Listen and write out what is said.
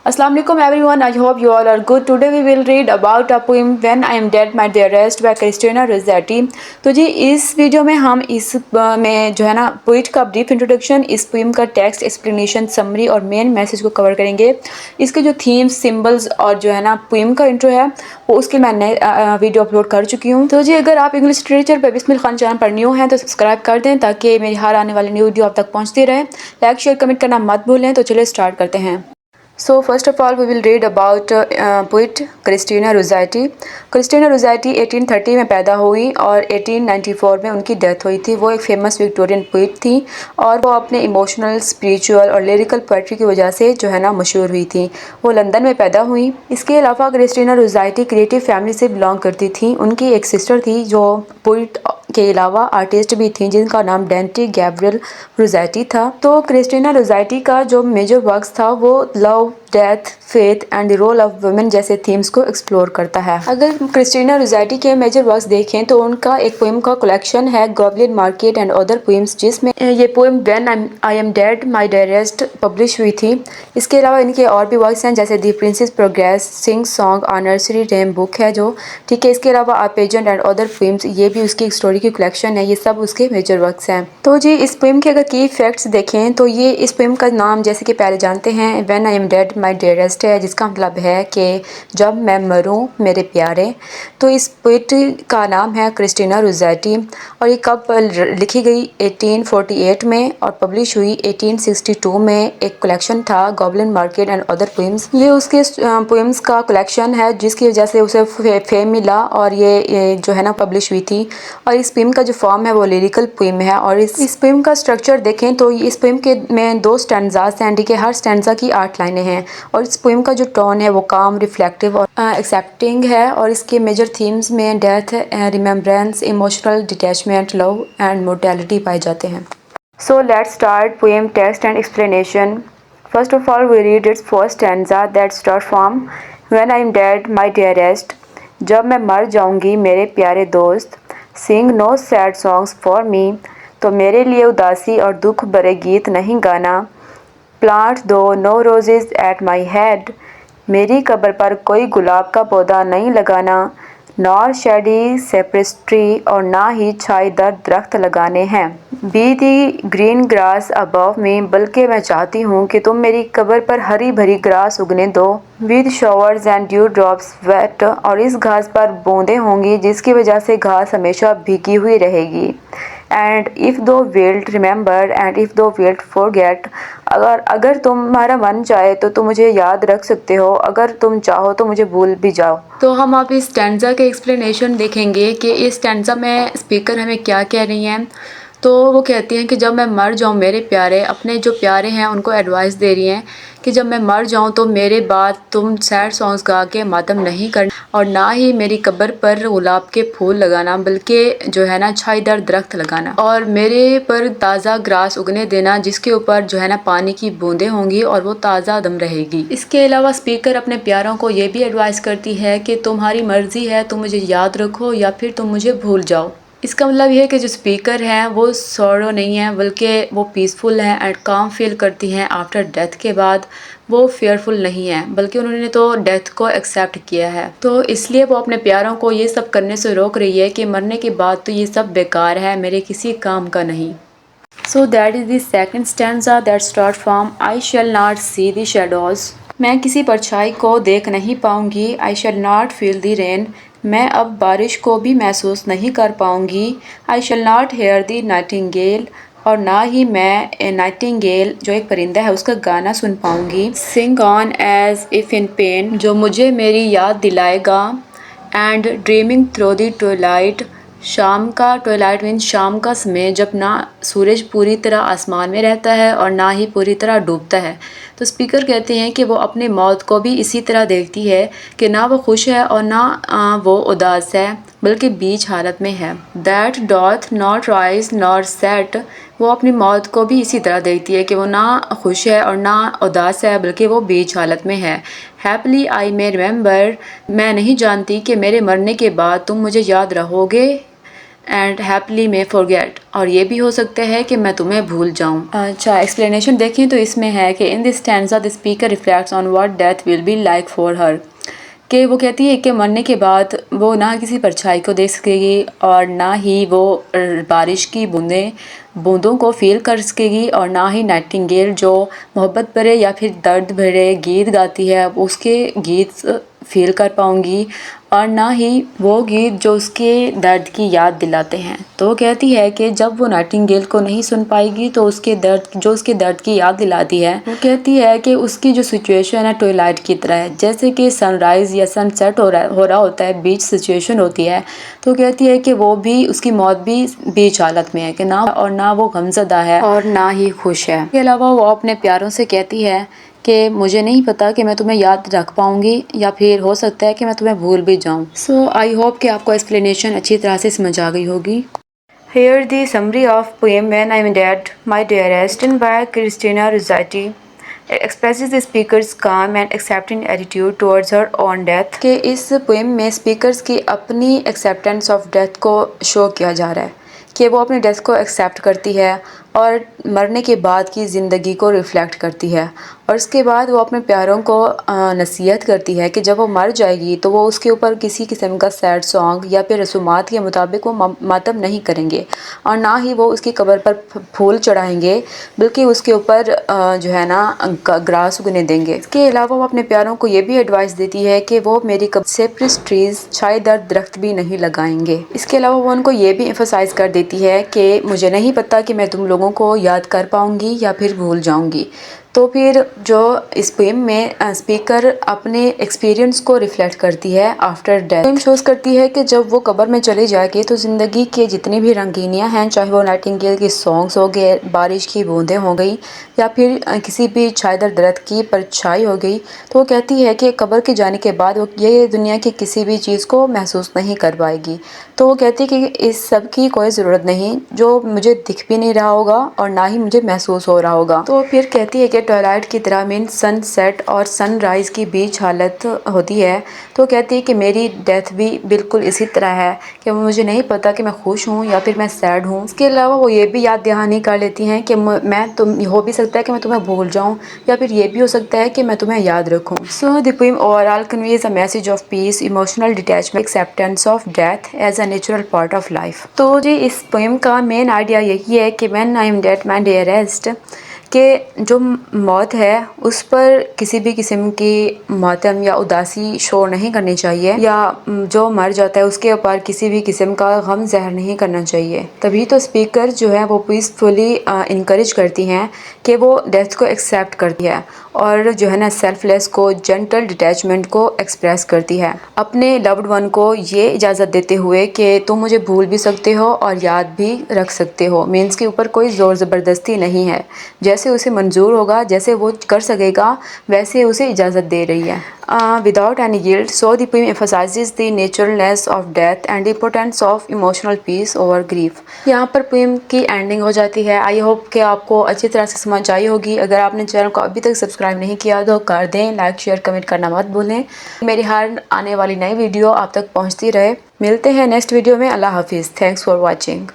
Assalamu alaikum everyone. I hope you all are good. Today we will read about a poem When I am Dead My Dearest by Christina Rossetti. तो जी इस video में हम में जो है ना पोइट का ब्रीफ इंट्रोडक्शन, इस पोएम का टेक्स्ट एक्सप्लेनेशन, समरी और मेन मैसेज को कवर करेंगे। इसके जो थीम्स, सिंबल्स और जो है ना पोएम का इंट्रो है वो उसके मैंने वीडियो अपलोड कर चुकी हूँ। तो जी अगर आप इंग्लिश लिटरेचर पर बिस्मिल खान चैनल पर न्यू हैं तो सब्सक्राइब कर दें ताकि मेरी हर आने वाली न्यू वीडियो आप तक पहुँचती रहे। लाइक शेयर कमेंट करना मत भूलें। तो चलिए स्टार्ट करते हैं। So first of all we will read about poet Christina Rossetti. Christina Rossetti 1830 में पैदा हुई और 1894 में उनकी डेथ हुई थी। वो एक फेमस विक्टोरियन पोइट थी और वो अपने इमोशनल, स्पिरिचुअल और लिरिकल पोइट्री की वजह से जो है ना मशहूर हुई थी। वो लंदन में पैदा हुई। इसके अलावा क्रिस्टीना रोज़ेटी क्रिएटिव फैमिली से बिलोंग करती थी। उनकी एक सिस्टर थी जो पोइट के अलावा आर्टिस्ट भी थी जिनका नाम डेंटी गैब्रियल रोज़ेटी था। तो क्रिस्टीना रोज़ेटी का जो मेजर वर्क्स था वो love, death, faith and the role of women जैसे थीम्स को एक्सप्लोर करता है। अगर क्रिस्टीना रोज़ेटी के मेजर वर्क्स देखें तो उनका एक पोएम का कलेक्शन है goblin market and other poems, जिसमें ये poem when I am dead my dearest publish हुई थी। इसके अलावा इनके और भी वर्क्स हैं जैसे the prince's progress, sing song, a nursery rhyme book है जो, ठीक है। इसके अलावा a pageant and other poems, ये भी उसकी स्टोरी की कलेक्शन है। ये सब उसके मेजर वर्क्स हैं। तो जी इस पोएम के अगर की फैक्ट्स देखें तो ये इस पोएम का नाम जैसे कि पहले जानते हैं when I am dead my dearest है, जिसका मतलब है कि जब मैं मरूं मेरे प्यारे। तो इस पोइट का नाम है क्रिस्टीना रोज़ेटी और ये कब लिखी गई 1848 में और पब्लिश हुई 1862 में। एक कलेक्शन था goblin market and other poems. ये उसके पोएम्स का कलेक्शन है जिसकी वजह से उसे फेम मिला और ये जो है ना पब्लिश हुई थी। और इस पोएम का जो फॉर्म है वो लिरिकल पोएम है। और इस पोएम का स्ट्रक्चर देखें तो इस पोएम के में 2 स्टैंजास हैं, ठीक है। हर स्टैंजा की 8 लाइनें हैं और इस पोएम का जो टोन है वो काम, रिफ्लेक्टिव और एक्सेप्टिंग है। और इसके मेजर थीम्स में death, remembrance, emotional detachment, love and mortality पाए जाते हैं। So let's start poem text and explanation. First of all we read its first stanza that start from when I am dead my dearest, जब मैं मर जाऊंगी मेरे प्यारे दोस्त। Sing no sad songs for me, तो मेरे लिए उदासी और दुख भरे गीत नहीं गाना। Plant thou no roses at my head, मेरी कब्र पर कोई गुलाब का पौधा नहीं लगाना। नॉर शेडी सेपरेस ट्री, और ना ही छाईदार दरख्त लगाने हैं। Be the green grass above मी, बल्कि मैं चाहती हूँ कि तुम मेरी कब्र पर हरी भरी ग्रास उगने दो। With showers and dewdrops wet, और इस घास पर बूंदें होंगी जिसकी वजह से घास हमेशा भीगी हुई रहेगी। एंड इफ़ दो विल्ट रिमेंबर एंड इफ़ दो विल्ट फॉरगेट, अगर तुम्हारा मन चाहे तो तुम मुझे याद रख सकते हो, अगर तुम चाहो तो मुझे भूल भी जाओ। तो हम आप इस स्टैंजा के एक्सप्लेनेशन देखेंगे कि इस स्टैंजा में स्पीकर हमें क्या कह रही हैं। तो वो कहती हैं कि जब मैं मर जाऊँ मेरे प्यारे, अपने जो प्यारे हैं उनको एडवाइस दे रही हैं कि जब मैं मर जाऊँ तो मेरे बाद तुम सैड सॉन्ग्स गा के मातम नहीं करना और ना ही मेरी कब्र पर गुलाब के फूल लगाना, बल्कि जो है ना छाईदार दरख्त लगाना और मेरे पर ताज़ा ग्रास उगने देना जिसके ऊपर जो है ना पानी की बूंदें होंगी और वो ताज़ा दम रहेगी। इसके अलावा स्पीकर अपने प्यारों को ये भी एडवाइस करती है कि तुम्हारी मर्ज़ी है, तुम मुझे याद रखो या फिर तुम मुझे भूल जाओ। इसका मतलब ये है कि जो स्पीकर हैं वो सॉरो नहीं है बल्कि वो पीसफुल हैं एंड काम फील करती हैं आफ्टर डेथ के बाद। वो फेयरफुल नहीं है बल्कि उन्होंने तो डेथ को एक्सेप्ट किया है। तो इसलिए वो अपने प्यारों को ये सब करने से रोक रही है कि मरने के बाद तो ये सब बेकार है, मेरे किसी काम का नहीं। So that is the second stanza that starts from I shall not see the shadows. मैं किसी परछाई को देख नहीं पाऊंगी। I shall not feel the rain. मैं अब बारिश को भी महसूस नहीं कर पाऊंगी। I shall not hear the nightingale. और ना ही मैं नाइटिंगेल जो एक परिंदा है उसका गाना सुन पाऊंगी। Sing on as if in pain, जो मुझे मेरी याद दिलाएगा। And dreaming through the twilight, शाम का, ट्वेलाइट मीन्स शाम का समय जब ना सूरज पूरी तरह आसमान में रहता है और ना ही पूरी तरह डूबता है। तो स्पीकर कहते हैं कि वो अपनी मौत को भी इसी तरह देखती है कि ना वो खुश है और ना वो उदास है बल्कि बीच हालत में है। That doth not rise nor set, वो अपनी मौत को भी इसी तरह देखती है कि वो ना खुश है और ना उदास है बल्कि वो बीच हालत में है। हैप्पली आई मे रिमेंबर, मैं नहीं जानती कि मेरे मरने के बाद तुम मुझे याद रहोगे एंड हैप्पीली मे फॉरगेट, और ये भी हो सकता है कि मैं तुम्हें भूल जाऊं। अच्छा, एक्सप्लेनेशन देखें तो इसमें है कि in this stanza the speaker reflects on what death will be like for her, कि वो कहती है कि मरने के बाद वो ना किसी परछाई को देख सकेगी और ना ही वो बारिश की बूंदों को फील कर सकेगी, और ना ही नाइटिंगेल जो मोहब्बत भरे या फिर दर्द भरे गीत गाती है उसके गीत फील कर पाऊंगी, और ना ही वो गीत जो उसके दर्द की याद दिलाते हैं। तो वो कहती है कि जब वो नाइटिंगेल को नहीं सुन पाएगी तो उसके दर्द की याद दिलाती है। वो कहती है कि उसकी जो सिचुएशन है ट्वाइलाइट की तरह है, जैसे कि सनराइज़ या सनसेट हो रहा होता है, बीच सिचुएशन होती है। तो कहती है कि वो भी, उसकी मौत भी बीच हालत में है कि ना वो गमज़दा है और ना ही खुश है। इसके अलावा वो अपने प्यारों से कहती है कि मुझे नहीं पता कि मैं तुम्हें याद रख पाऊंगी या फिर हो सकता है कि मैं तुम्हें भूल भी जाऊं। सो आई होप कि आपको एक्सप्लेनेशन अच्छी तरह से समझ आ गई होगी। Here the summary of poem When I Am Dead, My Dearest, written by Christina Rossetti. It expresses the speaker's calm and accepting attitude towards her own death. कि इस पोएम में स्पीकर्स की अपनी एक्सेप्टेंस ऑफ डेथ को show किया जा रहा है कि वो अपनी डेथ को एक्सेप्ट करती है और मरने के बाद की ज़िंदगी को रिफ़्लेक्ट करती है, और उसके बाद वो अपने प्यारों को नसीहत करती है कि जब वो मर जाएगी तो वो उसके ऊपर किसी किस्म का सैड सॉन्ग या फिर रसूमात के मुताबिक वो मातम नहीं करेंगे, और ना ही वो उसकी कब्र पर फूल चढ़ाएंगे, बल्कि उसके ऊपर जो है ना ग्रास उगने देंगे। इसके अलावा वो अपने प्यारों को ये भी एडवाइस देती है कि वो मेरी सेपरेट ट्रीज छायेदार दरख्त भी नहीं लगाएंगे। इसके अलावा वो उनको ये भी एम्फसाइज कर देती है कि मुझे नहीं पता कि मैं तुम लोगों को याद कर पाऊंगी या फिर भूल जाऊंगी। तो फिर जो इस पोएम में स्पीकर अपने एक्सपीरियंस को रिफ्लेक्ट करती है आफ्टर डेथ। पोएम शोज करती है कि जब वो कब्र में चली जाएगी तो ज़िंदगी के जितनी भी रंगीनियाँ हैं, चाहे वो नाइटिंगेल के सॉन्ग्स हो गए, बारिश की बूंदें हो गई या फिर किसी भी छायेदार दरख्त की परछाई हो गई, तो वो कहती है कि कब्र के जाने के बाद वो ये दुनिया की किसी भी चीज़ को महसूस नहीं कर पाएगी। तो वो कहती है कि इस सब की कोई ज़रूरत नहीं, जो मुझे दिख भी नहीं रहा होगा और ना ही मुझे महसूस हो रहा होगा। तो फिर कहती है कि ट्वाइलाइट की तरह मीन सनसेट और सनराइज़ की बीच हालत होती है। तो कहती है कि मेरी डेथ भी बिल्कुल इसी तरह है कि मुझे नहीं पता कि मैं खुश हूँ या फिर मैं सैड हूँ। इसके अलावा वो ये भी याद दहानी कर लेती हैं कि हो भी सकता है कि मैं तुम्हें भूल जाऊँ या फिर ये भी हो सकता है कि मैं तुम्हें याद रखूँ। So the poem overall conveys a message of peace, emotional detachment, acceptance of death as a natural part of life. तो जी इस पोएम का मेन आइडिया यही है कि when I am dead my dearest, कि जो मौत है उस पर किसी भी किस्म की मातम या उदासी शो नहीं करनी चाहिए, या जो मर जाता है उसके ऊपर किसी भी किस्म का गम ज़हर नहीं करना चाहिए। तभी तो स्पीकर जो है वो पीसफुली इनकरेज करती हैं कि वो डेथ को एक्सेप्ट करती है और जो है ना सेल्फलेस को, जेंटल डिटैचमेंट को एक्सप्रेस करती है, अपने लव्ड वन को ये इजाज़त देते हुए कि तुम मुझे भूल भी सकते हो और याद भी रख सकते हो। मीन्स के ऊपर कोई ज़ोर ज़बरदस्ती नहीं है, जैसे उसे मंजूर होगा, जैसे वो कर सकेगा वैसे उसे इजाज़त दे रही है। Without any guilt, so the poem emphasizes the naturalness of death and the importance of emotional peace over grief. यहाँ पर पोएम की एंडिंग हो जाती है। आई होप कि आपको अच्छी तरह से समझ आई होगी। अगर आपने चैनल को अभी तक सब्सक्राइब नहीं किया तो कर दें, लाइक शेयर कमेंट करना मत भूलें। मेरी हर आने वाली नई वीडियो आप तक पहुँचती रहे। मिलते हैं नेक्स्ट वीडियो में। अल्लाह हाफिज़। Thanks for watching.